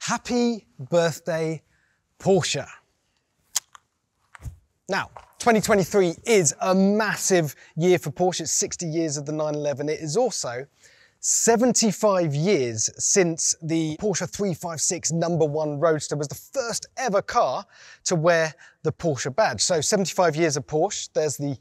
Happy birthday, Porsche. Now, 2023 is a massive year for Porsche. It's 60 years of the 911. It is also 75 years since the Porsche 356 #1 Roadster was the first ever car to wear the Porsche badge. So 75 years of Porsche, there's the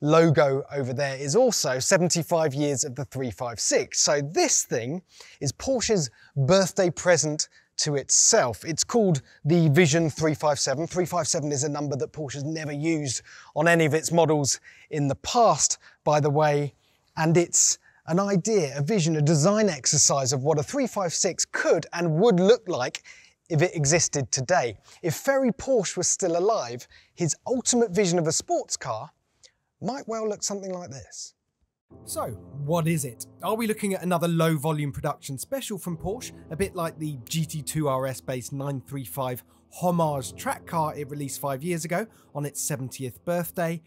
logo over there, is also 75 years of the 356. So this thing is Porsche's birthday present to itself. It's called the Vision 357. 357 is a number that Porsche's never used on any of its models in the past, by the way, and it's an idea, a vision, a design exercise of what a 356 could and would look like if it existed today. If Ferry Porsche was still alive, his ultimate vision of a sports car might well look something like this. So, what is it? Are we looking at another low-volume production special from Porsche, a bit like the GT4 RS based 935 homage track car it released 5 years ago on its 70th birthday?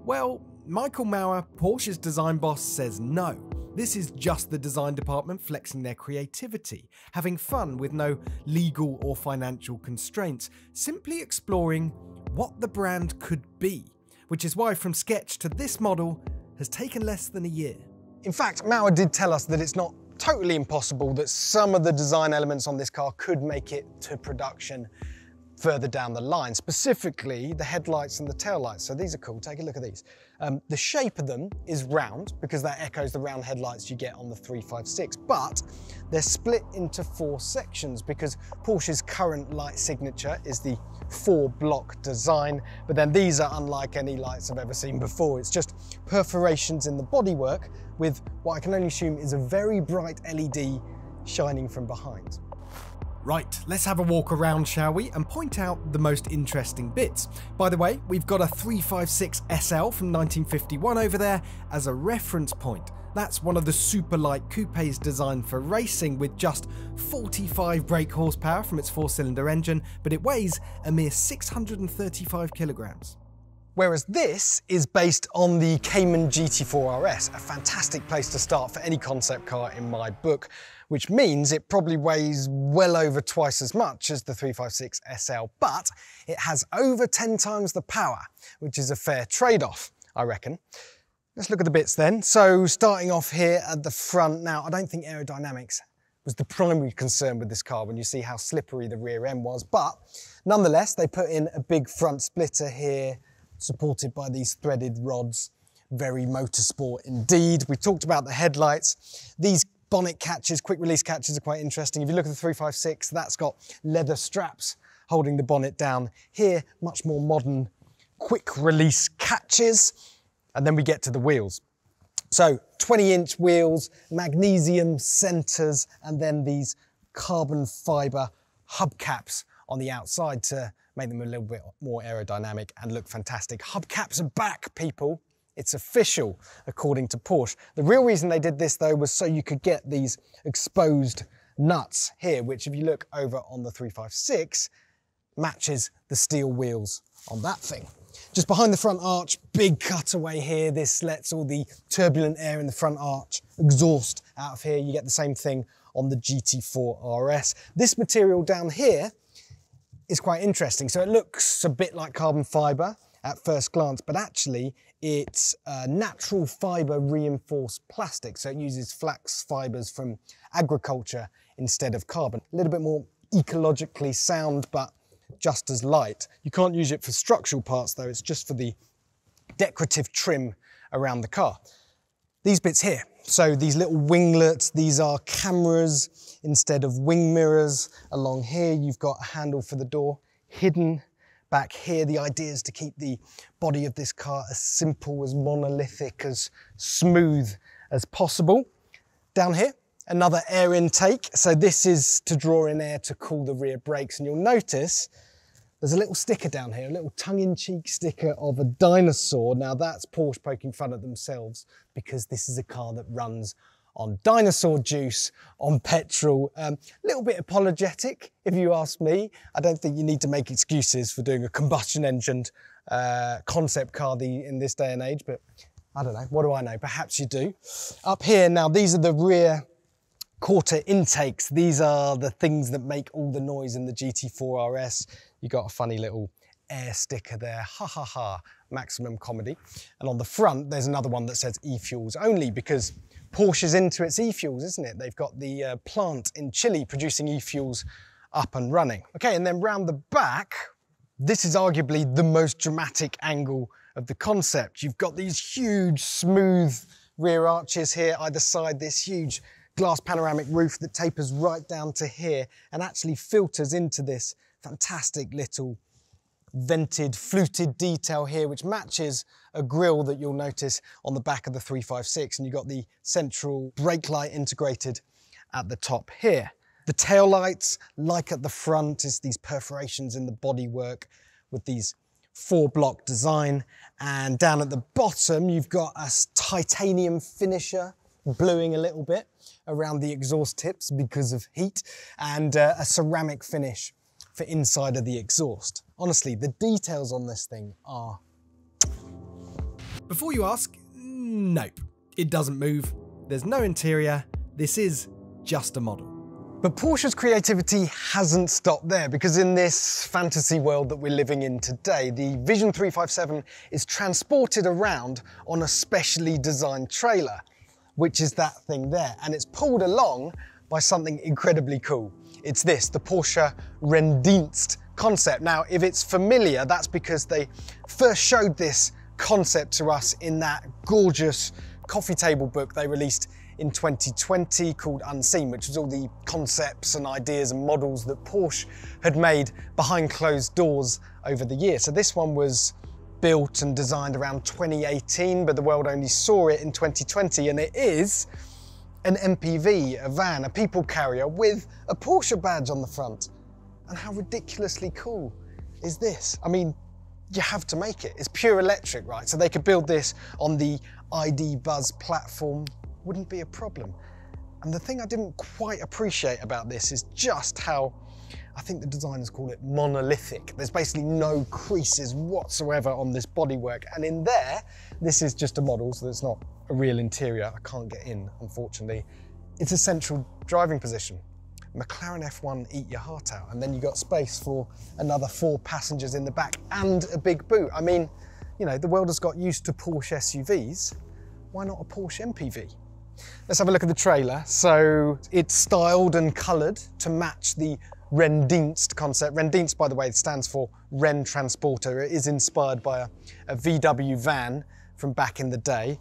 Well, Michael Mauer, Porsche's design boss, says no. This is just the design department flexing their creativity, having fun with no legal or financial constraints, simply exploring what the brand could be, which is why from sketch to this model has taken less than a year. In fact, Mauer did tell us that it's not totally impossible that some of the design elements on this car could make it to production further down the line, specifically the headlights and the taillights. So these are cool, take a look at these. The shape of them is round because that echoes the round headlights you get on the 356, but they're split into 4 sections because Porsche's current light signature is the 4-block design, but then these are unlike any lights I've ever seen before. It's just perforations in the bodywork with what I can only assume is a very bright LED shining from behind. Right, let's have a walk around, shall we, and point out the most interesting bits. By the way, we've got a 356 SL from 1951 over there as a reference point. That's one of the super light coupes designed for racing with just 45 brake horsepower from its 4-cylinder engine, but it weighs a mere 635 kilograms. Whereas this is based on the Cayman GT4 RS, a fantastic place to start for any concept car in my book, which means it probably weighs well over twice as much as the 356 SL, but it has over 10 times the power, which is a fair trade-off, I reckon. Let's look at the bits then. So starting off here at the front, now I don't think aerodynamics was the primary concern with this car when you see how slippery the rear end was, but nonetheless, they put in a big front splitter here, supported by these threaded rods. Very motorsport indeed. We talked about the headlights. These bonnet catches, quick release catches are quite interesting. If you look at the 356, that's got leather straps holding the bonnet down. Here, much more modern quick release catches. And then we get to the wheels. So 20-inch wheels, magnesium centers, and then these carbon fiber hubcaps on the outside to make them a little bit more aerodynamic and look fantastic. Hubcaps are back, people. It's official, according to Porsche. The real reason they did this, though, was so you could get these exposed nuts here, which if you look over on the 356, matches the steel wheels on that thing. Just behind the front arch, big cutaway here. This lets all the turbulent air in the front arch exhaust out of here. You get the same thing on the GT4 RS. This material down here is quite interesting. So it looks a bit like carbon fiber at first glance, but actually it's natural fiber reinforced plastic. So it uses flax fibers from agriculture instead of carbon. A little bit more ecologically sound, but just as light. You can't use it for structural parts though, it's just for the decorative trim around the car. These bits here, so these little winglets, these are cameras instead of wing mirrors. Along here you've got a handle for the door, hidden back here. The idea is to keep the body of this car as simple, as monolithic, as smooth as possible. Down here, another air intake. So this is to draw in air to cool the rear brakes. And you'll notice there's a little sticker down here, a little tongue-in-cheek sticker of a dinosaur. Now that's Porsche poking fun at themselves because this is a car that runs on dinosaur juice, on petrol. A little bit apologetic, if you ask me. I don't think you need to make excuses for doing a combustion engined concept car in this day and age, but I don't know, what do I know? Perhaps you do. Up here now, these are the rear quarter intakes. These are the things that make all the noise in the GT4 RS. You got a funny little air sticker there, ha ha ha, maximum comedy. And on the front, there's another one that says e-fuels only, because Porsche's into its e-fuels, isn't it? They've got the plant in Chile producing e-fuels up and running. Okay, and then round the back, this is arguably the most dramatic angle of the concept. You've got these huge, smooth rear arches here, either side, this huge glass panoramic roof that tapers right down to here and actually filters into this fantastic little vented, fluted detail here, which matches a grille that you'll notice on the back of the 356. And you've got the central brake light integrated at the top here. The tail lights, like at the front, is these perforations in the bodywork with these 4-block design. And down at the bottom, you've got a titanium finisher bluing a little bit around the exhaust tips because of heat, and a ceramic finish for inside of the exhaust. Honestly, the details on this thing are... Before you ask, nope, it doesn't move. There's no interior. This is just a model. But Porsche's creativity hasn't stopped there, because in this fantasy world that we're living in today, the Vision 357 is transported around on a specially designed trailer, which is that thing there. And it's pulled along by something incredibly cool. It's this, the Porsche Renndienst concept. Now, if it's familiar, that's because they first showed this concept to us in that gorgeous coffee table book they released in 2020 called Unseen, which was all the concepts and ideas and models that Porsche had made behind closed doors over the year. So this one was built and designed around 2018, but the world only saw it in 2020, and it is an MPV, a van, a people carrier with a Porsche badge on the front. And how ridiculously cool is this? I mean, you have to make it. It's pure electric, right? So they could build this on the ID Buzz platform, wouldn't be a problem. And the thing I didn't quite appreciate about this is just how, I think the designers call it monolithic. There's basically no creases whatsoever on this bodywork. And in there, this is just a model, so it's not a real interior. I can't get in, unfortunately. It's a central driving position. McLaren F1 eat your heart out. And then you got space for another 4 passengers in the back and a big boot. I mean, you know, the world has got used to Porsche SUVs. Why not a Porsche MPV? Let's have a look at the trailer. So it's styled and coloured to match the Renndienst concept. Renndienst, by the way, stands for Renn Transporter. It is inspired by a VW van from back in the day.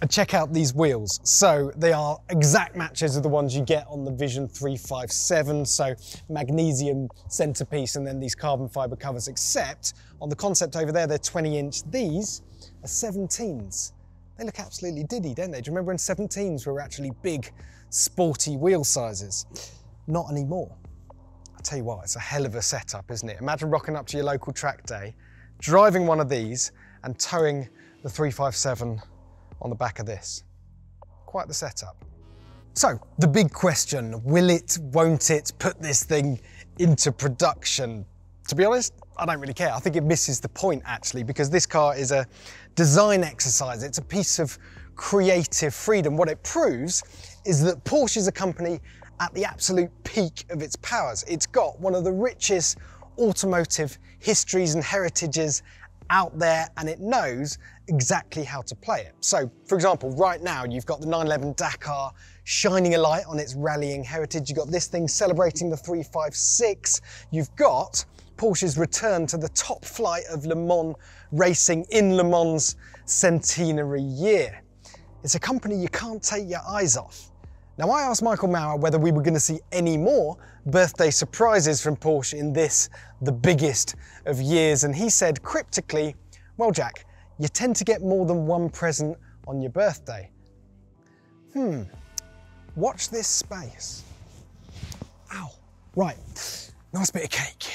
And check out these wheels. So they are exact matches of the ones you get on the Vision 357. So magnesium centerpiece and then these carbon fiber covers, except on the concept over there, they're 20-inch. These are 17s. They look absolutely diddy, don't they? Do you remember when 17s were actually big, sporty wheel sizes? Not anymore. I'll tell you what, it's a hell of a setup, isn't it? Imagine rocking up to your local track day, driving one of these and towing the 357 on the back of this. Quite the setup. So, the big question, will it, won't it put this thing into production? To be honest, I don't really care. I think it misses the point, actually, because this car is a design exercise. It's a piece of creative freedom. What it proves is that Porsche is a company at the absolute peak of its powers. It's got one of the richest automotive histories and heritages out there, and it knows exactly how to play it. So, for example, right now you've got the 911 Dakar shining a light on its rallying heritage. You've got this thing celebrating the 356. You've got Porsche's return to the top flight of Le Mans racing in Le Mans' centenary year. It's a company you can't take your eyes off. Now, I asked Michael Maurer whether we were going to see any more birthday surprises from Porsche in this, the biggest of years, and he said cryptically, well, Jack, you tend to get more than one present on your birthday. Watch this space. Ow. Right, nice bit of cake.